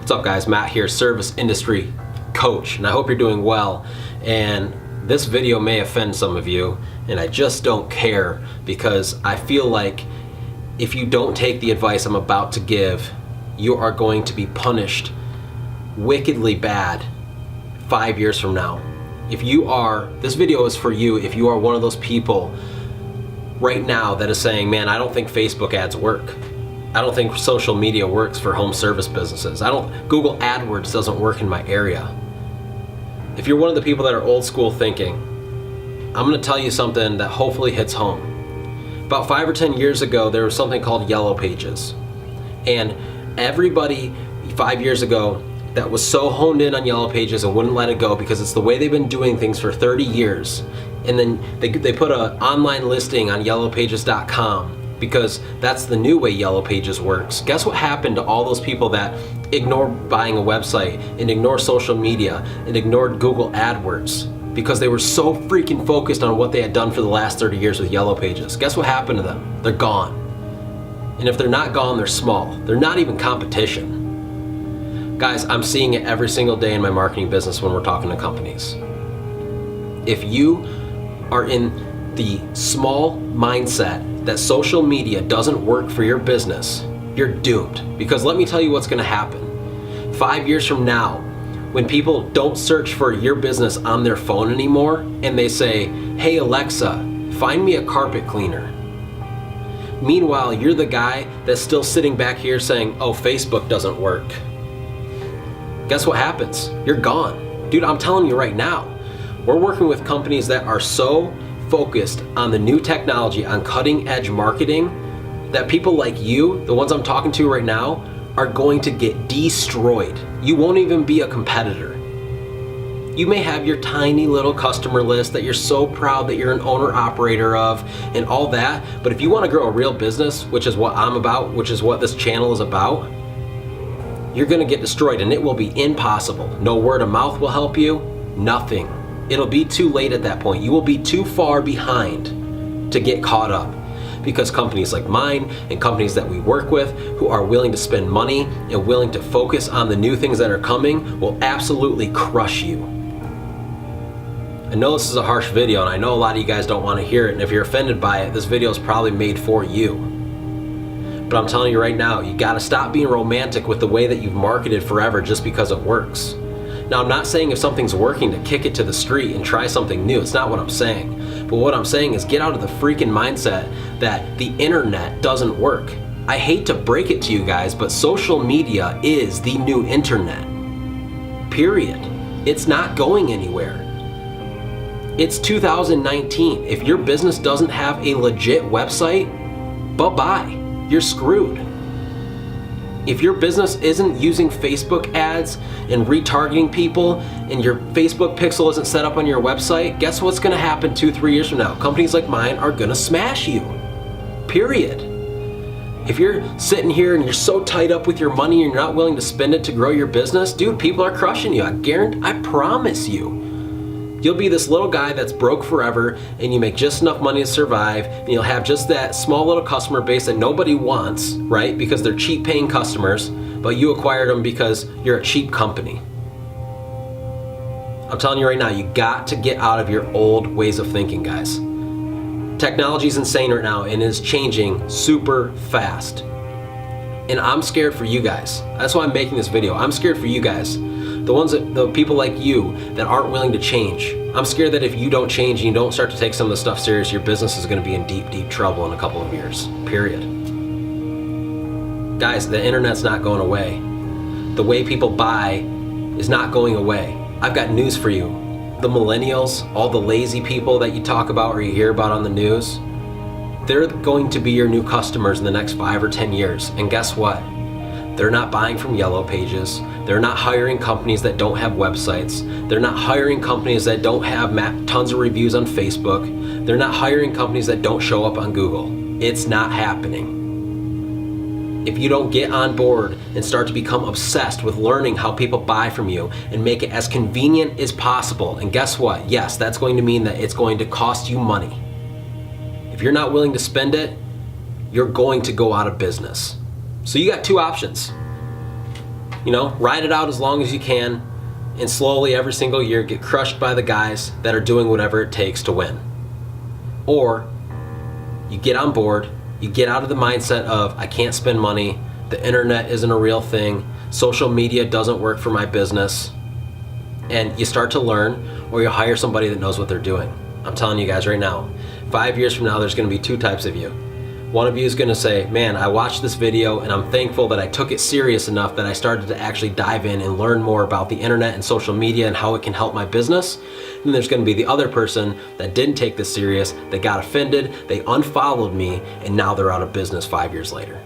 What's up guys, Matt here, service industry coach, and I hope you're doing well. And this video may offend some of you, and I just don't care, because I feel like if you don't take the advice I'm about to give, you are going to be punished wickedly bad 5 years from now. This video is for you if you are one of those people right now that is saying, man, I don't think Facebook ads work. I don't think social media works for home service businesses. Google AdWords doesn't work in my area. If you're one of the people that are old school thinking, I'm gonna tell you something that hopefully hits home. About 5 or 10 years ago, there was something called Yellow Pages. And everybody 5 years ago that was so honed in on Yellow Pages and wouldn't let it go because it's the way they've been doing things for 30 years. And then they put an online listing on yellowpages.com because that's the new way Yellow Pages works. Guess what happened to all those people that ignored buying a website and ignored social media and ignored Google AdWords because they were so freaking focused on what they had done for the last 30 years with Yellow Pages? Guess what happened to them? They're gone. And if they're not gone, they're small. They're not even competition. Guys, I'm seeing it every single day in my marketing business when we're talking to companies. If you are in the small mindset that social media doesn't work for your business, you're doomed. Because let me tell you what's gonna happen. 5 years from now, when people don't search for your business on their phone anymore and they say, hey Alexa, find me a carpet cleaner. Meanwhile, you're the guy that's still sitting back here saying, oh, Facebook doesn't work. Guess what happens? You're gone. Dude, I'm telling you right now, we're working with companies that are so focused on the new technology, on cutting edge marketing, that people like you, the ones I'm talking to right now, are going to get destroyed. You won't even be a competitor. You may have your tiny little customer list that you're so proud that you're an owner operator of and all that, but if you want to grow a real business, which is what I'm about, which is what this channel is about, you're gonna get destroyed and it will be impossible. No word of mouth will help you, nothing. It'll be too late at that point. You will be too far behind to get caught up, because companies like mine and companies that we work with who are willing to spend money and willing to focus on the new things that are coming will absolutely crush you. I know this is a harsh video and I know a lot of you guys don't want to hear it, and if you're offended by it, this video is probably made for you. But I'm telling you right now, you gotta stop being romantic with the way that you've marketed forever just because it works. Now, I'm not saying if something's working to kick it to the street and try something new. It's not what I'm saying. But what I'm saying is get out of the freaking mindset that the internet doesn't work. I hate to break it to you guys, but social media is the new internet. Period. It's not going anywhere. It's 2019. If your business doesn't have a legit website, bye-bye. You're screwed. If your business isn't using Facebook ads and retargeting people and your Facebook pixel isn't set up on your website, guess what's gonna happen 2-3 years from now? Companies like mine are gonna smash you, period. If you're sitting here and you're so tied up with your money and you're not willing to spend it to grow your business, dude, people are crushing you. I promise you. You'll be this little guy that's broke forever and you make just enough money to survive, and you'll have just that small little customer base that nobody wants, right? Because they're cheap paying customers, but you acquired them because you're a cheap company. I'm telling you right now, you got to get out of your old ways of thinking, guys. Technology's insane right now and is changing super fast. And I'm scared for you guys. That's why I'm making this video. I'm scared for you guys. The people like you that aren't willing to change. I'm scared that if you don't change and you don't start to take some of this stuff serious, your business is gonna be in deep, deep trouble in a couple of years, period. Guys, the internet's not going away. The way people buy is not going away. I've got news for you. The millennials, all the lazy people that you talk about or you hear about on the news, they're going to be your new customers in the next 5 or 10 years. And guess what? They're not buying from Yellow Pages. They're not hiring companies that don't have websites. They're not hiring companies that don't have tons of reviews on Facebook. They're not hiring companies that don't show up on Google. It's not happening. If you don't get on board and start to become obsessed with learning how people buy from you and make it as convenient as possible, and guess what? Yes, that's going to mean that it's going to cost you money. If you're not willing to spend it, you're going to go out of business. So you got two options. ride it out as long as you can, and slowly every single year get crushed by the guys that are doing whatever it takes to win. Or you get on board, you get out of the mindset of, I can't spend money, the internet isn't a real thing, social media doesn't work for my business, and you start to learn, or you hire somebody that knows what they're doing. I'm telling you guys right now, 5 years from now, there's going to be two types of you. One of you is going to say, man, I watched this video and I'm thankful that I took it serious enough that I started to actually dive in and learn more about the internet and social media and how it can help my business. And there's going to be the other person that didn't take this serious, they got offended, they unfollowed me, and now they're out of business 5 years later.